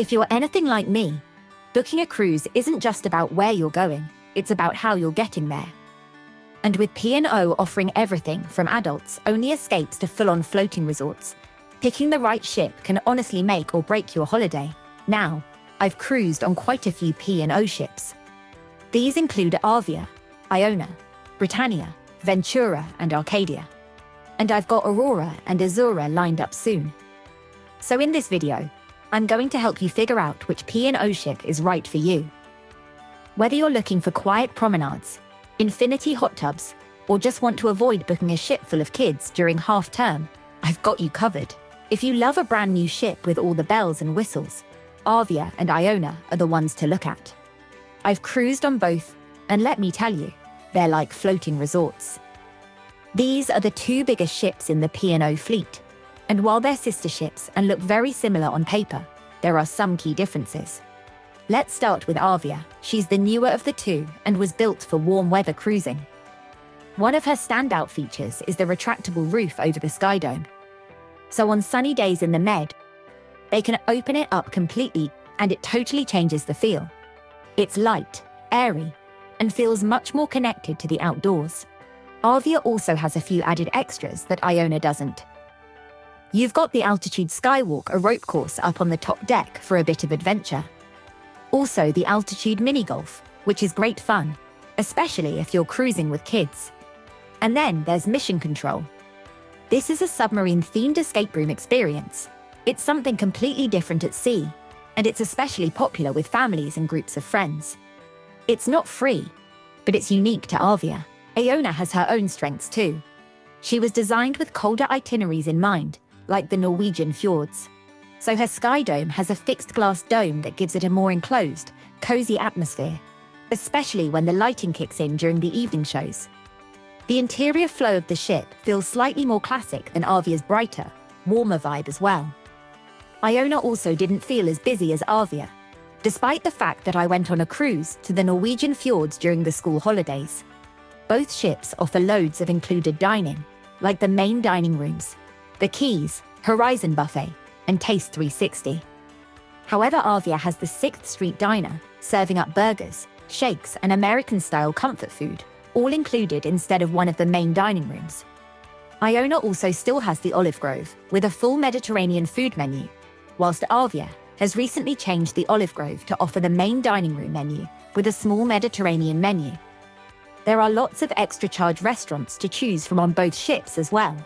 If you're anything like me, booking a cruise isn't just about where you're going, it's about how you're getting there. And with P&O offering everything from adults-only escapes to full-on floating resorts, picking the right ship can honestly make or break your holiday. Now, I've cruised on quite a few P&O ships. These include Arvia, Iona, Britannia, Ventura, and Arcadia. And I've got Aurora and Azura lined up soon. So in this video, I'm going to help you figure out which P&O ship is right for you. Whether you're looking for quiet promenades, infinity hot tubs, or just want to avoid booking a ship full of kids during half-term, I've got you covered. If you love a brand new ship with all the bells and whistles, Arvia and Iona are the ones to look at. I've cruised on both, and let me tell you, they're like floating resorts. These are the two biggest ships in the P&O fleet, and while they're sister ships and look very similar on paper, there are some key differences. Let's start with Arvia. She's the newer of the two and was built for warm weather cruising. One of her standout features is the retractable roof over the sky dome. So on sunny days in the Med, they can open it up completely and it totally changes the feel. It's light, airy, and feels much more connected to the outdoors. Arvia also has a few added extras that Iona doesn't. You've got the altitude skywalk, a rope course up on the top deck for a bit of adventure. Also the altitude mini golf, which is great fun, especially if you're cruising with kids. And then there's mission control. This is a submarine-themed escape room experience. It's something completely different at sea, and it's especially popular with families and groups of friends. It's not free, but it's unique to Arvia. Iona has her own strengths too. She was designed with colder itineraries in mind, like the Norwegian fjords. So her sky dome has a fixed glass dome that gives it a more enclosed, cozy atmosphere, especially when the lighting kicks in during the evening shows. The interior flow of the ship feels slightly more classic than Arvia's brighter, warmer vibe as well. Iona also didn't feel as busy as Arvia, despite the fact that I went on a cruise to the Norwegian fjords during the school holidays. Both ships offer loads of included dining, like the main dining rooms, the Keys, Horizon Buffet, and Taste 360. However, Arvia has the 6th Street Diner, serving up burgers, shakes, and American-style comfort food, all included instead of one of the main dining rooms. Iona also still has the Olive Grove, with a full Mediterranean food menu, whilst Arvia has recently changed the Olive Grove to offer the main dining room menu, with a small Mediterranean menu. There are lots of extra charge restaurants to choose from on both ships as well,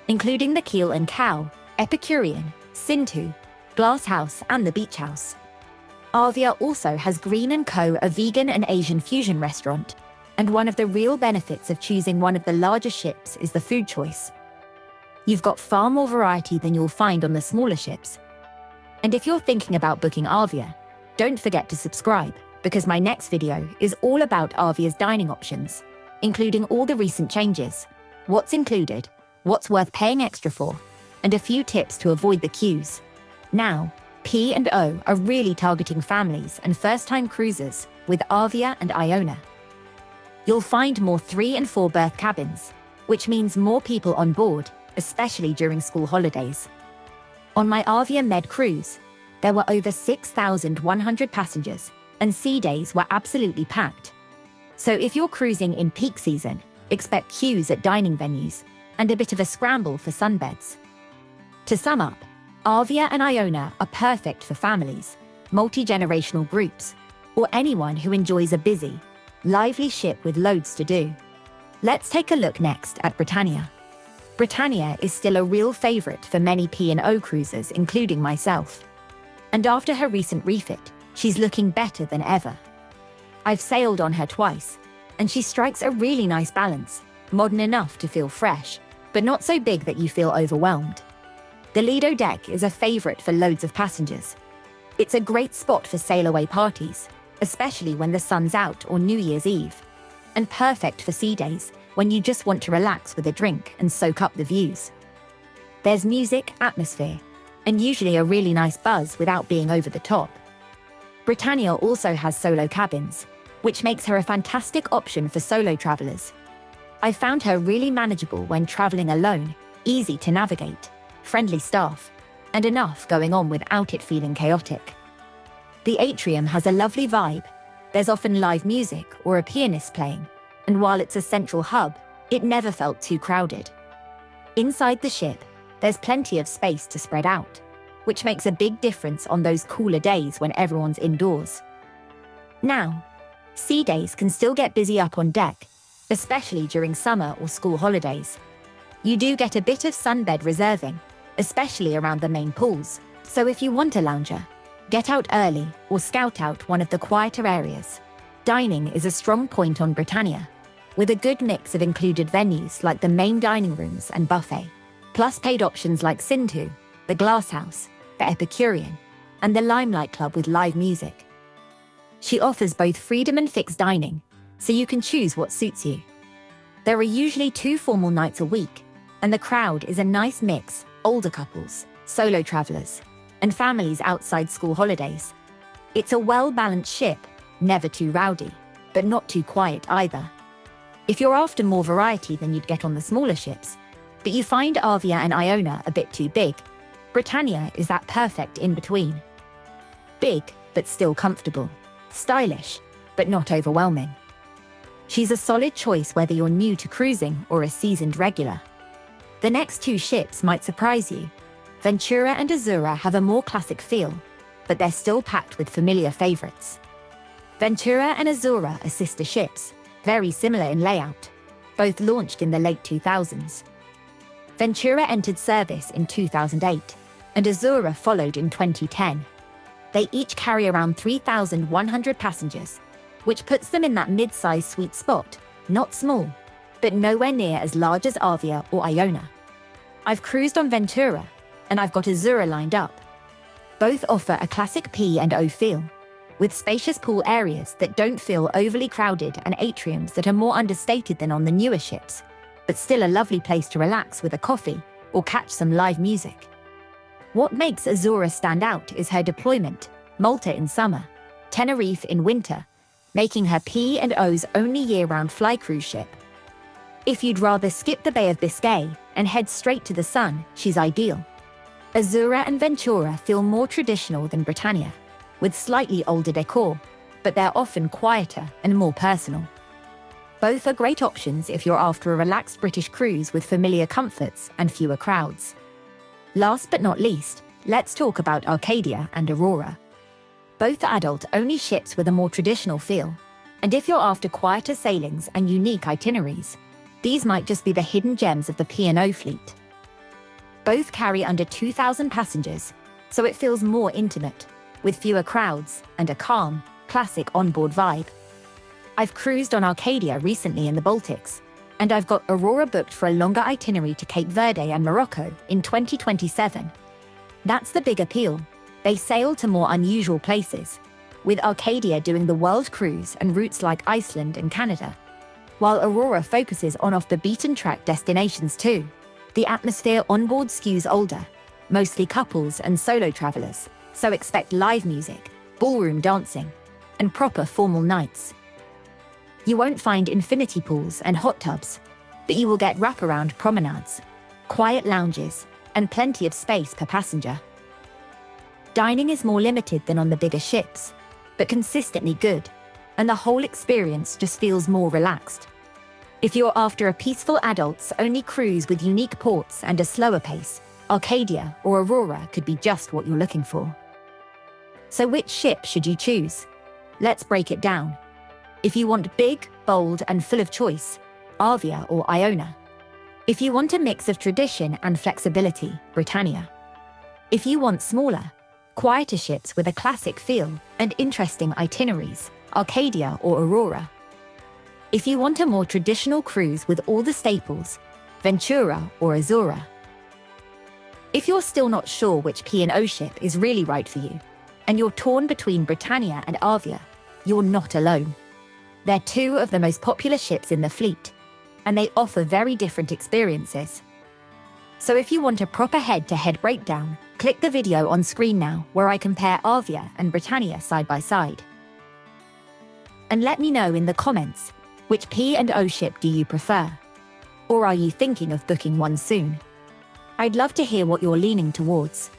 including the Keel and Cow, Epicurean, Sintu, Glass House, and the Beach House. Arvia also has Green & Co., a vegan and Asian fusion restaurant, and one of the real benefits of choosing one of the larger ships is the food choice. You've got far more variety than you'll find on the smaller ships. And if you're thinking about booking Arvia, don't forget to subscribe, because my next video is all about Arvia's dining options, including all the recent changes, what's included, what's worth paying extra for, and a few tips to avoid the queues. Now, P&O are really targeting families and first-time cruisers with Arvia and Iona. You'll find more 3- and 4-berth cabins, which means more people on board, especially during school holidays. On my Arvia Med cruise, there were over 6,100 passengers, and sea days were absolutely packed. So if you're cruising in peak season, expect queues at dining venues, and a bit of a scramble for sunbeds. To sum up, Arvia and Iona are perfect for families, multi-generational groups, or anyone who enjoys a busy, lively ship with loads to do. Let's take a look next at Britannia. Britannia is still a real favorite for many P&O cruisers, including myself. And after her recent refit, she's looking better than ever. I've sailed on her twice, and she strikes a really nice balance, modern enough to feel fresh, but not so big that you feel overwhelmed. The Lido deck is a favorite for loads of passengers. It's a great spot for sail-away parties, especially when the sun's out or New Year's Eve, and perfect for sea days when you just want to relax with a drink and soak up the views. There's music, atmosphere, and usually a really nice buzz without being over the top. Britannia also has solo cabins, which makes her a fantastic option for solo travelers. I found her really manageable when traveling alone, easy to navigate, friendly staff, and enough going on without it feeling chaotic. The atrium has a lovely vibe. There's often live music or a pianist playing, and while it's a central hub, it never felt too crowded. Inside the ship, there's plenty of space to spread out, which makes a big difference on those cooler days when everyone's indoors. Now, sea days can still get busy up on deck, especially during summer or school holidays. You do get a bit of sunbed reserving, especially around the main pools, so if you want a lounger, get out early or scout out one of the quieter areas. Dining is a strong point on Britannia, with a good mix of included venues like the main dining rooms and buffet, plus paid options like Sintu, the Glass House, the Epicurean, and the Limelight Club with live music. She offers both freedom and fixed dining, so you can choose what suits you. There are usually 2 formal nights a week, and the crowd is a nice mix: older couples, solo travelers, and families outside school holidays. It's a well-balanced ship, never too rowdy, but not too quiet either. If you're after more variety than you'd get on the smaller ships, but you find Arvia and Iona a bit too big, Britannia is that perfect in-between. Big, but still comfortable. Stylish, but not overwhelming. She's a solid choice whether you're new to cruising or a seasoned regular. The next 2 ships might surprise you. Ventura and Azura have a more classic feel, but they're still packed with familiar favorites. Ventura and Azura are sister ships, very similar in layout, both launched in the late 2000s. Ventura entered service in 2008, and Azura followed in 2010. They each carry around 3,100 passengers, which puts them in that mid-size sweet spot, not small, but nowhere near as large as Arvia or Iona. I've cruised on Ventura, and I've got Azura lined up. Both offer a classic P&O feel, with spacious pool areas that don't feel overly crowded and atriums that are more understated than on the newer ships, but still a lovely place to relax with a coffee or catch some live music. What makes Azura stand out is her deployment: Malta in summer, Tenerife in winter, making her P&O's only year-round fly cruise ship. If you'd rather skip the Bay of Biscay and head straight to the sun, she's ideal. Azura and Ventura feel more traditional than Britannia, with slightly older decor, but they're often quieter and more personal. Both are great options if you're after a relaxed British cruise with familiar comforts and fewer crowds. Last but not least, let's talk about Arcadia and Aurora. Both are adult-only ships with a more traditional feel, and if you're after quieter sailings and unique itineraries, these might just be the hidden gems of the P&O fleet. Both carry under 2,000 passengers, so it feels more intimate, with fewer crowds and a calm, classic onboard vibe. I've cruised on Arcadia recently in the Baltics, and I've got Aurora booked for a longer itinerary to Cape Verde and Morocco in 2027. That's the big appeal. They sail to more unusual places, with Arcadia doing the world cruise and routes like Iceland and Canada, while Aurora focuses on off-the-beaten-track destinations too. The atmosphere onboard skews older, mostly couples and solo travelers, so expect live music, ballroom dancing, and proper formal nights. You won't find infinity pools and hot tubs, but you will get wraparound promenades, quiet lounges, and plenty of space per passenger. Dining is more limited than on the bigger ships, but consistently good, and the whole experience just feels more relaxed. If you're after a peaceful adults-only cruise with unique ports and a slower pace, Arcadia or Aurora could be just what you're looking for. So which ship should you choose? Let's break it down. If you want big, bold, and full of choice, Arvia or Iona. If you want a mix of tradition and flexibility, Britannia. If you want smaller, quieter ships with a classic feel and interesting itineraries, Arcadia or Aurora. If you want a more traditional cruise with all the staples, Ventura or Azura. If you're still not sure which P&O ship is really right for you, and you're torn between Britannia and Arvia, you're not alone. They're two of the most popular ships in the fleet, and they offer very different experiences. So if you want a proper head-to-head breakdown, click the video on screen now where I compare Arvia and Britannia side by side. And let me know in the comments, which P&O ship do you prefer? Or are you thinking of booking one soon? I'd love to hear what you're leaning towards.